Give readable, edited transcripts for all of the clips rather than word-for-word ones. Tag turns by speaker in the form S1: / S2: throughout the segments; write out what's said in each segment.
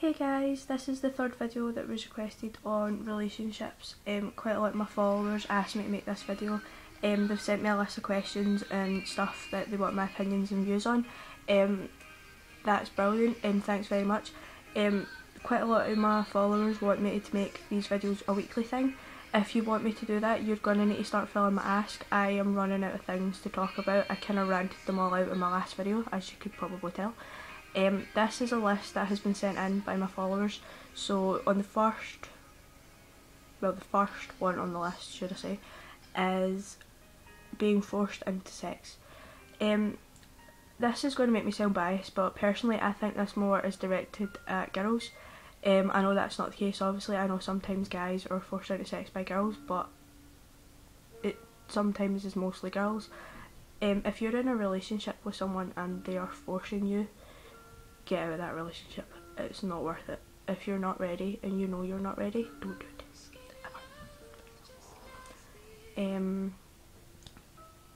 S1: Hey guys, this is the third video that was requested on relationships. Quite a lot of my followers asked me to make this video. They've sent me a list of questions and stuff that they want my opinions and views on. That's brilliant, thanks very much. Quite a lot of my followers want me to make these videos a weekly thing. If you want me to do that, you're going to need to start filling my ask. I am running out of things to talk about. I kind of ranted them all out in my last video, as you could probably tell. This is a list that has been sent in by my followers. So on the first one on the list, should I say, is being forced into sex. This is going to make me sound biased, but personally I think this more is directed at girls. I know that's not the case, obviously. I know sometimes guys are forced into sex by girls, but it sometimes is mostly girls. If you're in a relationship with someone and they are forcing you, get out of that relationship. It's not worth it. If you're not ready and you know you're not ready, don't do it.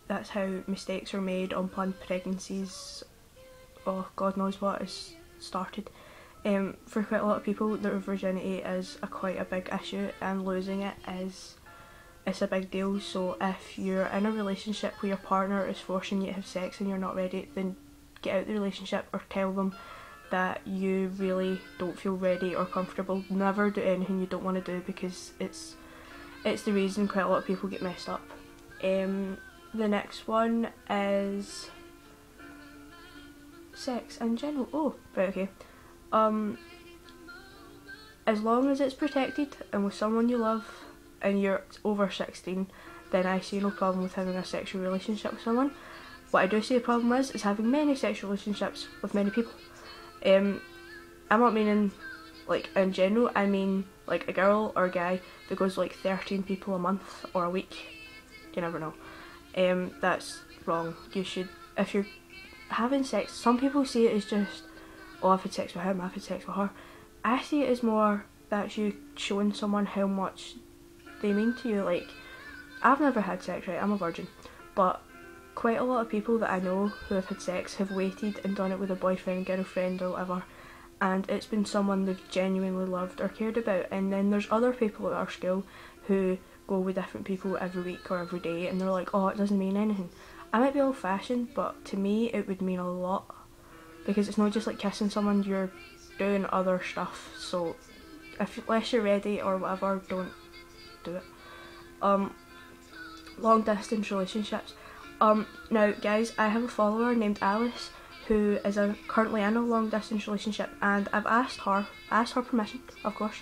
S1: That's how mistakes are made, unplanned pregnancies, oh god knows what is started. For quite a lot of people, their virginity is quite a big issue, and losing it it's a big deal. So if you're in a relationship where your partner is forcing you to have sex and you're not ready, then get out of the relationship or tell them that you really don't feel ready or comfortable. Never do anything you don't want to do, because it's the reason quite a lot of people get messed up. The next one is sex in general. Oh, right, okay. As long as it's protected and with someone you love and you're over 16, then I see no problem with having a sexual relationship with someone. What I do see a problem is having many sexual relationships with many people. I'm not meaning like in general, I mean like a girl or a guy that goes like 13 people a month or a week. You never know. That's wrong. You should, if you're having sex, some people see it as just, oh, I've had sex with him, I've had sex with her. I see it as more that's you showing someone how much they mean to you. Like, I've never had sex, right, I'm a virgin, but quite a lot of people that I know who have had sex have waited and done it with a boyfriend, girlfriend or whatever, and it's been someone they've genuinely loved or cared about. And then there's other people at our school who go with different people every week or every day and they're like, oh, it doesn't mean anything. I might be old fashioned, but to me it would mean a lot, because it's not just like kissing someone, you're doing other stuff. So unless you're ready or whatever, don't do it. Long distance relationships. Now guys, I have a follower named Alice who is currently in a long distance relationship, and I've asked her permission, of course,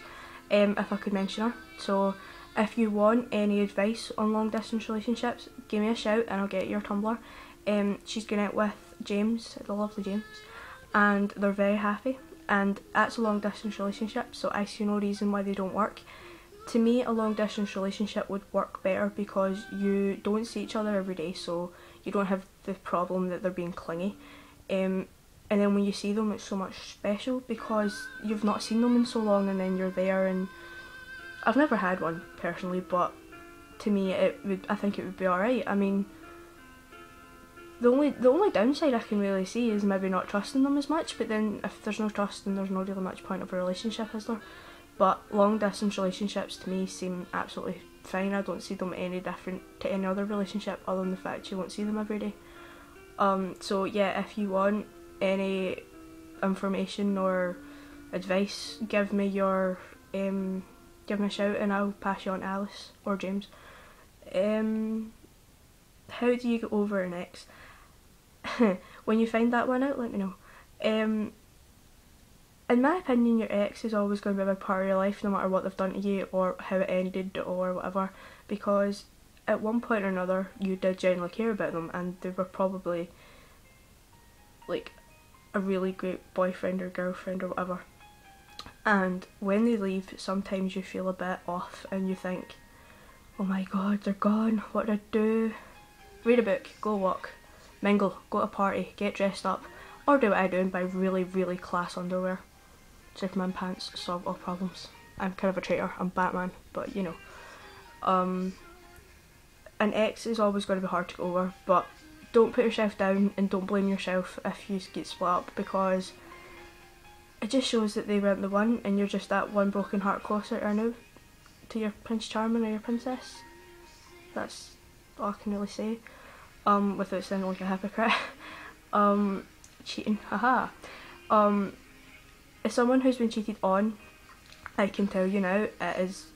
S1: if I could mention her. So if you want any advice on long distance relationships, give me a shout and I'll get your Tumblr. She's going out with James, the lovely James, and they're very happy, and that's a long distance relationship, so I see no reason why they don't work. To me, a long distance relationship would work better because you don't see each other every day, so you don't have the problem that they're being clingy. And then when you see them, it's so much special because you've not seen them in so long, and then you're there. And I've never had one personally, but to me I think it would be alright. I mean, the only downside I can really see is maybe not trusting them as much, but then if there's no trust, then there's not really much point of a relationship, is there? But long distance relationships to me seem absolutely fine. I don't see them any different to any other relationship other than the fact you won't see them every day. So yeah, if you want any information or advice, give me a shout and I'll pass you on to Alice or James. How do you get over an ex? When you find that one out, let me know. In my opinion, your ex is always going to be a big part of your life, no matter what they've done to you or how it ended or whatever, because at one point or another you did genuinely care about them and they were probably like a really great boyfriend or girlfriend or whatever. And when they leave, sometimes you feel a bit off and you think, oh my god, they're gone, what do I do? Read a book, go walk, mingle, go to a party, get dressed up, or do what I do and buy really, really class underwear. Superman pants solve all problems. I'm kind of a traitor, I'm Batman, but you know. An ex is always going to be hard to get over, but don't put yourself down and don't blame yourself if you get split up, because it just shows that they weren't the one, and you're just that one broken heart closer now to your Prince Charming or your princess. That's all I can really say, without sounding like a hypocrite. Cheating, haha. As someone who's been cheated on, I can tell you now, it is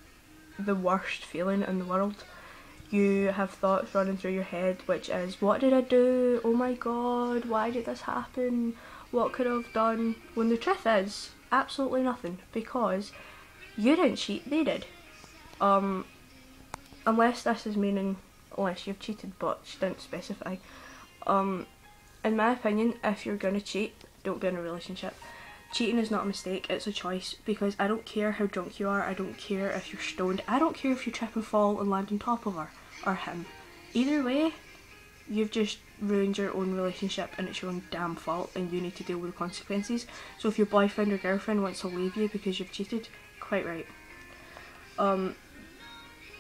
S1: the worst feeling in the world. You have thoughts running through your head which is, what did I do? Oh my god, why did this happen? What could I have done? When the truth is, absolutely nothing, because you didn't cheat, they did. Unless this is meaning, unless you've cheated, but she didn't specify. In my opinion, if you're gonna cheat, don't be in a relationship. Cheating is not a mistake, it's a choice, because I don't care how drunk you are, I don't care if you're stoned, I don't care if you trip and fall and land on top of her, or him. Either way, you've just ruined your own relationship and it's your own damn fault, and you need to deal with the consequences. So if your boyfriend or girlfriend wants to leave you because you've cheated, quite right.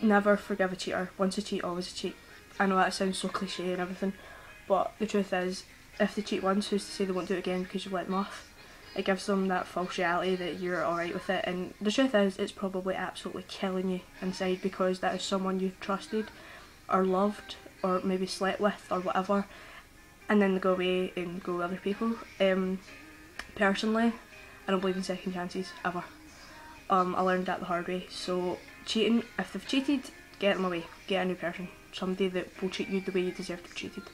S1: Never forgive a cheater. Once a cheat, always a cheat. I know that sounds so cliche and everything, but the truth is, if they cheat once, who's to say they won't do it again because you let them off? It gives them that false reality that you're alright with it, and the truth is, it's probably absolutely killing you inside, because that is someone you've trusted or loved or maybe slept with or whatever, and then they go away and go with other people. Personally, I don't believe in second chances, ever. I learned that the hard way. So cheating, if they've cheated, get them away, get a new person, somebody that will treat you the way you deserve to be treated.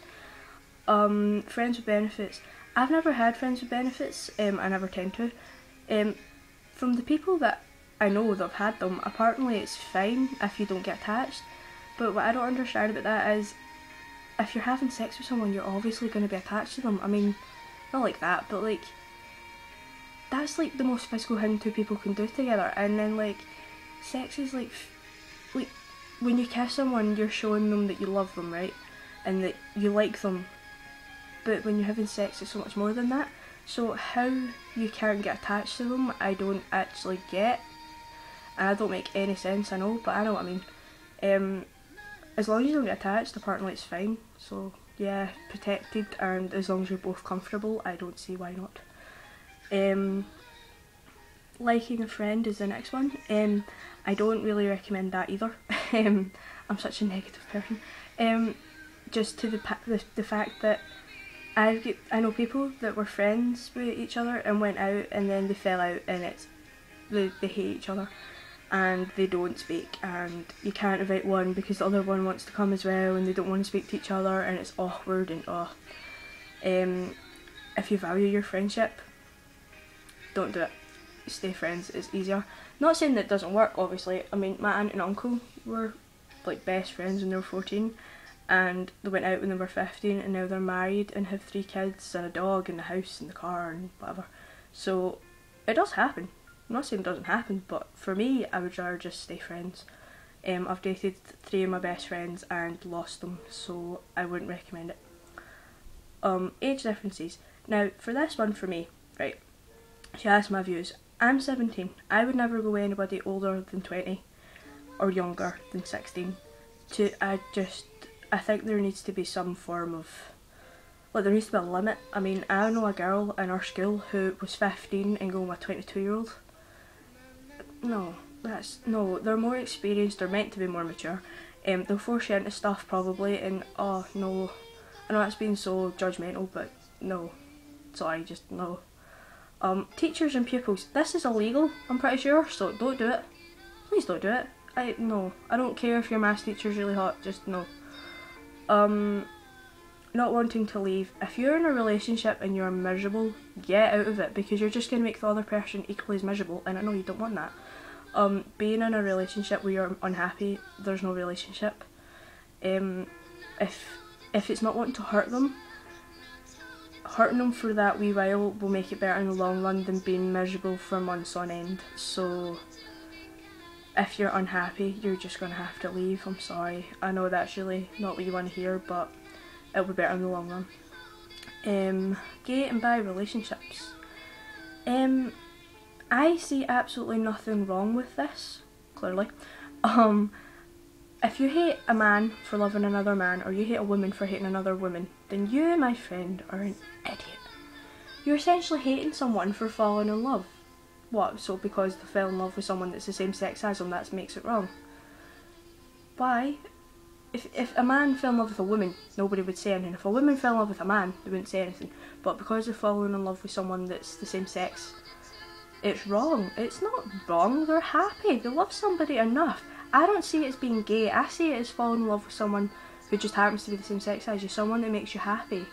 S1: Friends with benefits. I've never had friends with benefits, I never tend to. From the people that I know that have had them, apparently it's fine if you don't get attached, but what I don't understand about that is, if you're having sex with someone, you're obviously going to be attached to them. I mean, not like that, but like, that's like the most physical thing two people can do together, and then like, sex is like when you kiss someone, you're showing them that you love them, right, and that you like them. But when you're having sex, it's so much more than that. So how you can't get attached to them, I don't actually get. And I don't make any sense, I know, but I know what I mean. As long as you don't get attached, apparently it's fine. So yeah, protected, and as long as you're both comfortable, I don't see why not. Liking a friend is the next one. I don't really recommend that either. I'm such a negative person. Just to the fact that I know people that were friends with each other and went out, and then they fell out, and they hate each other and they don't speak, and you can't invite one because the other one wants to come as well, and they don't want to speak to each other, and it's awkward, and if you value your friendship, don't do it. Stay friends, it's easier. Not saying that it doesn't work, obviously. I mean, my aunt and uncle were like best friends when they were 14, and they went out when they were 15, and now they're married and have 3 kids and a dog and a house and the car and whatever. So it does happen. I'm not saying it doesn't happen, but for me, I would rather just stay friends. I've dated 3 of my best friends and lost them, so I wouldn't recommend it. Age differences. Now, for this one, for me, right, she asked my views. I'm 17. I would never go with anybody older than 20 or younger than 16. I think there needs to be some form of, like, there needs to be a limit. I mean, I know a girl in our school who was 15 and going with a 22-year-old. No, they're more experienced, they're meant to be more mature. They'll force you into stuff probably, and oh no, I know that's being so judgmental, but no, sorry, just no. Teachers and pupils, this is illegal, I'm pretty sure, so don't do it. Please don't do it. I don't care if your maths teacher's really hot, just no. Not wanting to leave. If you're in a relationship and you're miserable, get out of it, because you're just going to make the other person equally as miserable, and I know you don't want that. Being in a relationship where you're unhappy, there's no relationship. If it's not wanting to hurt them, hurting them for that wee while will make it better in the long run than being miserable for months on end. So if you're unhappy, you're just going to have to leave. I'm sorry. I know that's really not what you want to hear, but it'll be better in the long run. Gay and bi relationships. I see absolutely nothing wrong with this, clearly. If you hate a man for loving another man, or you hate a woman for hating another woman, then you, my friend, are an idiot. You're essentially hating someone for falling in love. What, so because they fell in love with someone that's the same sex as them, that makes it wrong? Why? If a man fell in love with a woman, nobody would say anything. If a woman fell in love with a man, they wouldn't say anything. But because they're falling in love with someone that's the same sex, it's wrong. It's not wrong, they're happy, they love somebody enough. I don't see it as being gay, I see it as falling in love with someone who just happens to be the same sex as you, someone that makes you happy.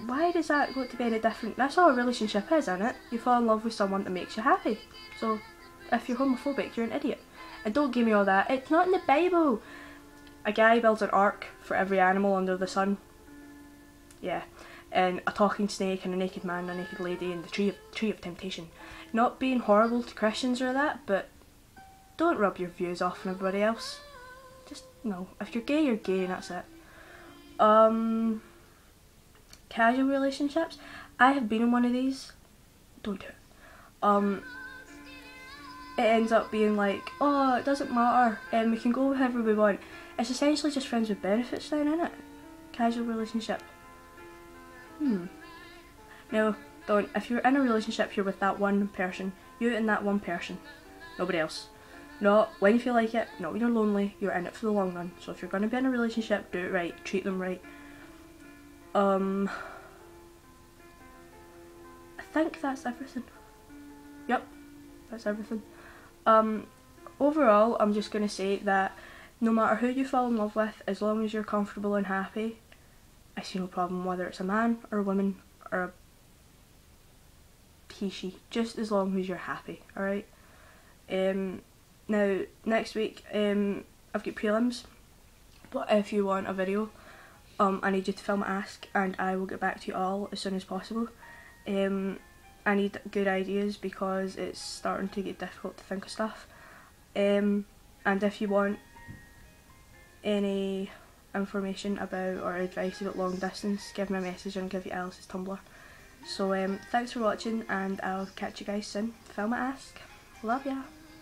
S1: Why does that got to be any different? That's all a relationship is, isn't it? You fall in love with someone that makes you happy. So if you're homophobic, you're an idiot. And don't give me all that, it's not in the Bible. A guy builds an ark for every animal under the sun. Yeah. And a talking snake and a naked man and a naked lady and the tree of temptation. Not being horrible to Christians or that, but don't rub your views off on everybody else. Just, no. If you're gay, you're gay and that's it. Casual relationships. I have been in one of these. Don't do it. It ends up being like, oh, it doesn't matter, and we can go wherever we want. It's essentially just friends with benefits then, isn't it? Casual relationship. No, don't. If you're in a relationship, you're with that one person. You and that one person. Nobody else. Not when you feel like it, not when you're lonely, you're in it for the long run. So if you're going to be in a relationship, do it right, treat them right. I think that's everything. Yep, that's everything. Overall, I'm just going to say that no matter who you fall in love with, as long as you're comfortable and happy, I see no problem whether it's a man or a woman or a he, she, just as long as you're happy, alright? Now, next week, I've got prelims, but if you want a video, I need you to film Ask, and I will get back to you all as soon as possible. I need good ideas because it's starting to get difficult to think of stuff. And if you want any information about or advice about long distance, give me a message and I'll give you Alice's Tumblr. So thanks for watching and I'll catch you guys soon. Film Ask. Love ya.